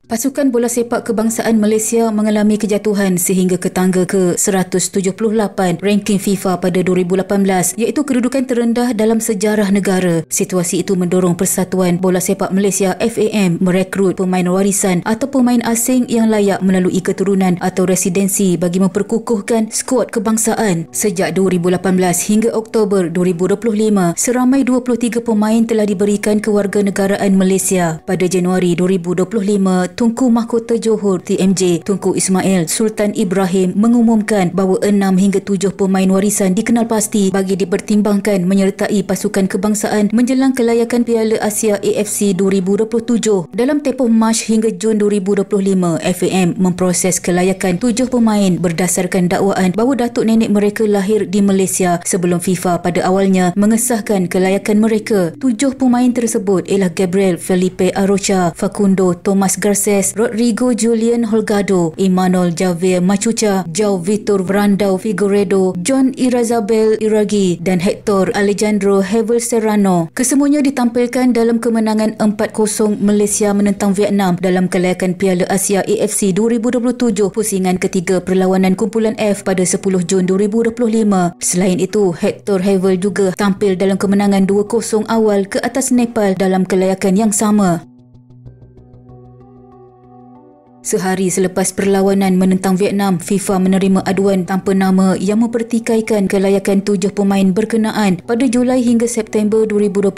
Pasukan bola sepak kebangsaan Malaysia mengalami kejatuhan sehingga ke tangga ke-178 ranking FIFA pada 2018 iaitu kedudukan terendah dalam sejarah negara. Situasi itu mendorong Persatuan Bola Sepak Malaysia FAM merekrut pemain warisan atau pemain asing yang layak melalui keturunan atau residensi bagi memperkukuhkan skuad kebangsaan. Sejak 2018 hingga Oktober 2025, seramai 23 pemain telah diberikan kewarganegaraan Malaysia. Pada Januari 2025, Tunku Mahkota Johor TMJ Tunku Ismail Sultan Ibrahim mengumumkan bahawa 6 hingga 7 pemain warisan dikenal pasti bagi dipertimbangkan menyertai pasukan kebangsaan menjelang kelayakan Piala Asia AFC 2027. Dalam tempoh Mac hingga Jun 2025, FAM memproses kelayakan 7 pemain berdasarkan dakwaan bahawa datuk nenek mereka lahir di Malaysia sebelum FIFA pada awalnya mengesahkan kelayakan mereka. 7 pemain tersebut ialah Gabriel Felipe Arocha, Facundo Thomas Garces, Rodrigo Julian Holgado, Emmanuel Javier Machuca, João Vitor Brandao Figueiredo, John Irazabel Iragi dan Hector Alejandro Hevel Serrano. Kesemuanya ditampilkan dalam kemenangan 4-0 Malaysia menentang Vietnam dalam kelayakan Piala Asia AFC 2027 pusingan ketiga perlawanan kumpulan F pada 10 Jun 2025. Selain itu, Hector Hevel juga tampil dalam kemenangan 2-0 awal ke atas Nepal dalam kelayakan yang sama. Sehari selepas perlawanan menentang Vietnam, FIFA menerima aduan tanpa nama yang mempertikaikan kelayakan 7 pemain berkenaan. Pada Julai hingga September 2025,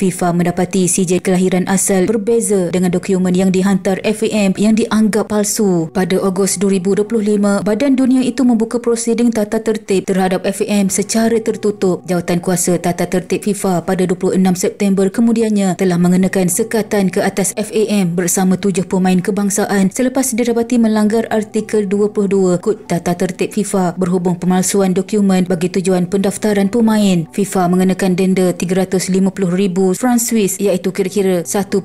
FIFA mendapati sijil kelahiran asal berbeza dengan dokumen yang dihantar FAM yang dianggap palsu. Pada Ogos 2025, Badan Dunia itu membuka prosiding tata tertib terhadap FAM secara tertutup. Jawatan kuasa tata tertib FIFA pada 26 September kemudiannya telah mengenakan sekatan ke atas FAM bersama 7 pemain kebangsaan selepas didapati melanggar artikel 22 Kod Tata Tertib FIFA berhubung pemalsuan dokumen bagi tujuan pendaftaran pemain. FIFA mengenakan denda 350,000 franc Swiss iaitu kira-kira 1.9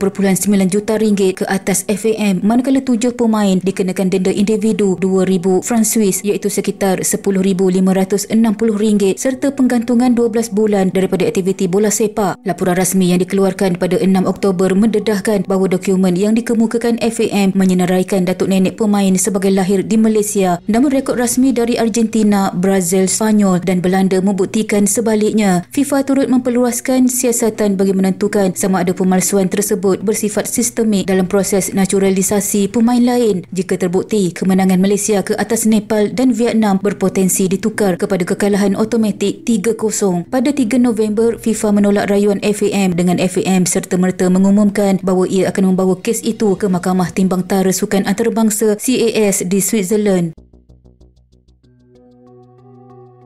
juta ringgit ke atas FAM, manakala 7 pemain dikenakan denda individu 2,000 franc Swiss iaitu sekitar 10,560 ringgit serta penggantungan 12 bulan daripada aktiviti bola sepak. Laporan rasmi yang dikeluarkan pada 6 Oktober mendedahkan bahawa dokumen yang dikemukakan FAM menyenaraikan datuk nenek pemain sebagai lahir di Malaysia, namun rekod rasmi dari Argentina, Brazil, Spanyol dan Belanda membuktikan sebaliknya. FIFA turut memperluaskan siasatan bagi menentukan sama ada pemalsuan tersebut bersifat sistemik dalam proses naturalisasi pemain lain. Jika terbukti, kemenangan Malaysia ke atas Nepal dan Vietnam berpotensi ditukar kepada kekalahan automatik 3-0. Pada 3 November, FIFA menolak rayuan FAM dengan FAM serta-merta mengumumkan bahawa ia akan membawa kes itu ke Mahkamah Timbang Tara Sukan Antarabangsa CAS di Switzerland.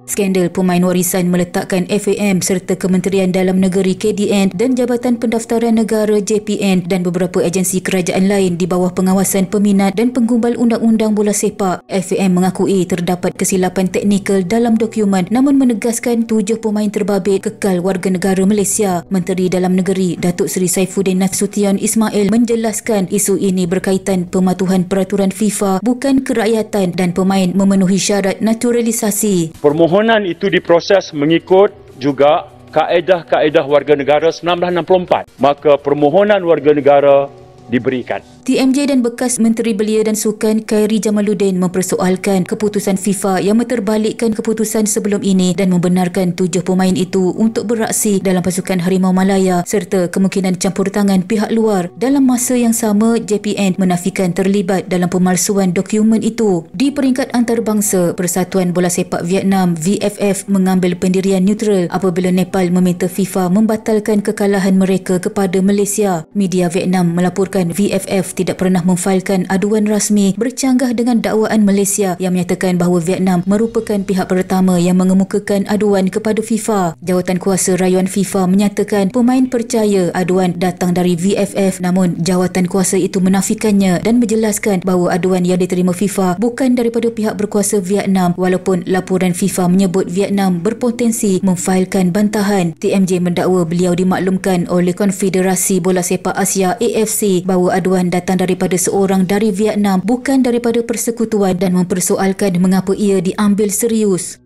Skandal pemain warisan meletakkan FAM serta Kementerian Dalam Negeri KDN dan Jabatan Pendaftaran Negara JPN dan beberapa agensi kerajaan lain di bawah pengawasan peminat dan penggumbal undang-undang bola sepak. FAM mengakui terdapat kesilapan teknikal dalam dokumen namun menegaskan 7 pemain terbabit kekal warga negara Malaysia. Menteri Dalam Negeri Datuk Seri Saifuddin Nasution Ismail menjelaskan isu ini berkaitan pematuhan peraturan FIFA bukan kerakyatan dan pemain memenuhi syarat naturalisasi. Permohonan itu diproses mengikut juga kaedah-kaedah warga negara 1964. Maka permohonan warga negara diberikan. TMJ dan bekas Menteri Belia dan Sukan Khairi Jamaluddin mempersoalkan keputusan FIFA yang menterbalikkan keputusan sebelum ini dan membenarkan 7 pemain itu untuk beraksi dalam pasukan Harimau Malaya serta kemungkinan campur tangan pihak luar. Dalam masa yang sama, JPN menafikan terlibat dalam pemalsuan dokumen itu. Di peringkat antarabangsa, Persatuan Bola Sepak Vietnam VFF mengambil pendirian neutral apabila Nepal meminta FIFA membatalkan kekalahan mereka kepada Malaysia. Media Vietnam melaporkan VFF tidak pernah memfailkan aduan rasmi bercanggah dengan dakwaan Malaysia yang menyatakan bahawa Vietnam merupakan pihak pertama yang mengemukakan aduan kepada FIFA. Jawatan kuasa rayuan FIFA menyatakan pemain percaya aduan datang dari VFF, namun jawatan kuasa itu menafikannya dan menjelaskan bahawa aduan yang diterima FIFA bukan daripada pihak berkuasa Vietnam walaupun laporan FIFA menyebut Vietnam berpotensi memfailkan bantahan. TMJ mendakwa beliau dimaklumkan oleh Konfederasi Bola Sepak Asia AFC bahawa aduan datang daripada seorang dari Vietnam bukan daripada persekutuan dan mempersoalkan mengapa ia diambil serius.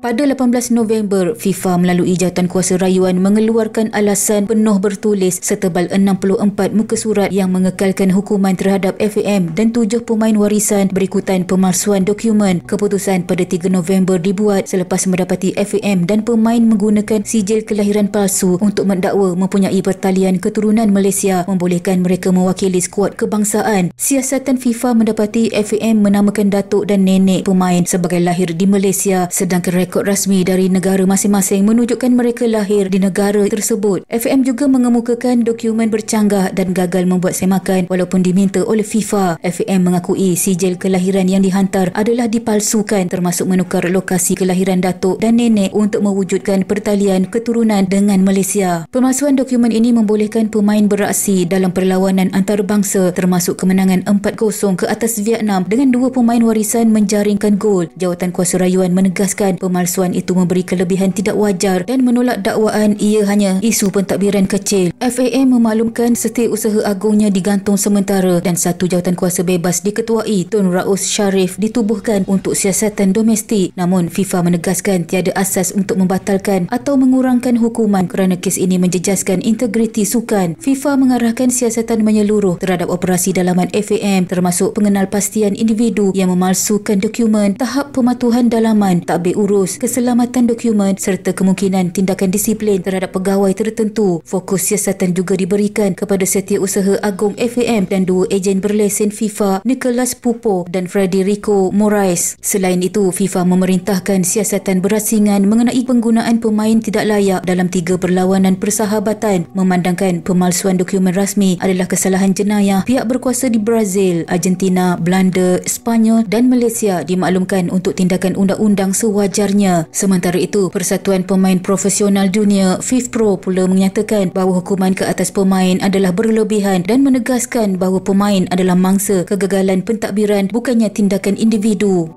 Pada 18 November, FIFA melalui Jawatankuasa Rayuan mengeluarkan alasan penuh bertulis setebal 64 muka surat yang mengekalkan hukuman terhadap FAM dan 7 pemain warisan berikutan pemalsuan dokumen. Keputusan pada 3 November dibuat selepas mendapati FAM dan pemain menggunakan sijil kelahiran palsu untuk mendakwa mempunyai pertalian keturunan Malaysia membolehkan mereka mewakili skuad kebangsaan. Siasatan FIFA mendapati FAM menamakan datuk dan nenek pemain sebagai lahir di Malaysia, sedangkan rekod rasmi dari negara masing-masing menunjukkan mereka lahir di negara tersebut. FAM juga mengemukakan dokumen bercanggah dan gagal membuat semakan walaupun diminta oleh FIFA. FAM mengakui sijil kelahiran yang dihantar adalah dipalsukan, termasuk menukar lokasi kelahiran datuk dan nenek untuk mewujudkan pertalian keturunan dengan Malaysia. Pemalsuan dokumen ini membolehkan pemain beraksi dalam perlawanan antarabangsa, termasuk kemenangan 4-0 ke atas Vietnam dengan 2 pemain warisan menjaringkan gol. Jawatankuasa Rayuan menegaskan pemalsuan itu memberi kelebihan tidak wajar dan menolak dakwaan ia hanya isu pentadbiran kecil. FAM memaklumkan setiausaha agungnya digantung sementara dan satu jawatankuasa bebas diketuai Tun Raus Sharif ditubuhkan untuk siasatan domestik. Namun FIFA menegaskan tiada asas untuk membatalkan atau mengurangkan hukuman kerana kes ini menjejaskan integriti sukan. FIFA mengarahkan siasatan menyeluruh terhadap operasi dalaman FAM, termasuk pengenalpastian individu yang memalsukan dokumen, tahap pematuhan dalaman, takbir urus, keselamatan dokumen serta kemungkinan tindakan disiplin terhadap pegawai tertentu. Fokus siasatan juga diberikan kepada Setiausaha Agung FAM dan 2 ejen berlesen FIFA, Nicholas Pupo dan Frederico Moraes. Selain itu, FIFA memerintahkan siasatan berasingan mengenai penggunaan pemain tidak layak dalam 3 perlawanan persahabatan, memandangkan pemalsuan dokumen rasmi adalah kesalahan jenayah. Pihak berkuasa di Brazil, Argentina, Belanda, Sepanyol dan Malaysia dimaklumkan untuk tindakan undang-undang sewajarnya. Sementara itu, Persatuan Pemain Profesional Dunia FIFPro pula menyatakan bahawa hukuman ke atas pemain adalah berlebihan dan menegaskan bahawa pemain adalah mangsa kegagalan pentadbiran bukannya tindakan individu.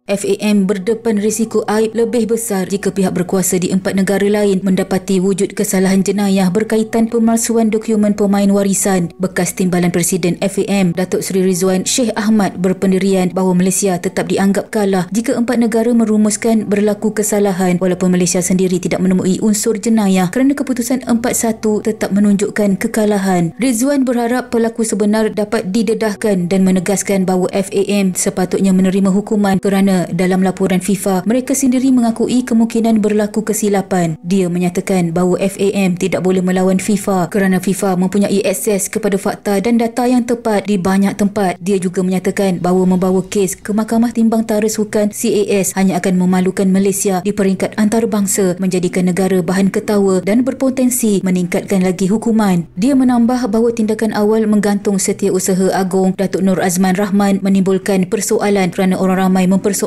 FAM berdepan risiko aib lebih besar jika pihak berkuasa di 4 negara lain mendapati wujud kesalahan jenayah berkaitan pemalsuan dokumen pemain warisan. Bekas Timbalan Presiden FAM, Datuk Seri Rizwan Sheikh Ahmad berpendirian bahawa Malaysia tetap dianggap kalah jika 4 negara merumuskan berlaku kesalahan walaupun Malaysia sendiri tidak menemui unsur jenayah kerana keputusan 4-1 tetap menunjukkan kekalahan. Rizwan berharap pelaku sebenar dapat didedahkan dan menegaskan bahawa FAM sepatutnya menerima hukuman kerana dalam laporan FIFA, mereka sendiri mengakui kemungkinan berlaku kesilapan. Dia menyatakan bahawa FAM tidak boleh melawan FIFA kerana FIFA mempunyai akses kepada fakta dan data yang tepat di banyak tempat. Dia juga menyatakan bahawa membawa kes ke Mahkamah Timbang Tara Sukan CAS hanya akan memalukan Malaysia di peringkat antarabangsa, menjadikan negara bahan ketawa dan berpotensi meningkatkan lagi hukuman. Dia menambah bahawa tindakan awal menggantung Setiausaha Agung Datuk Nur Azman Rahman menimbulkan persoalan kerana orang ramai mempersoalkan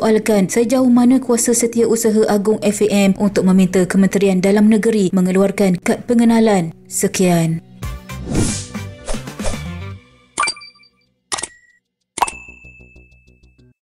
sejauh mana kuasa Setiausaha Agung FAM untuk meminta Kementerian Dalam Negeri mengeluarkan kad pengenalan. Sekian.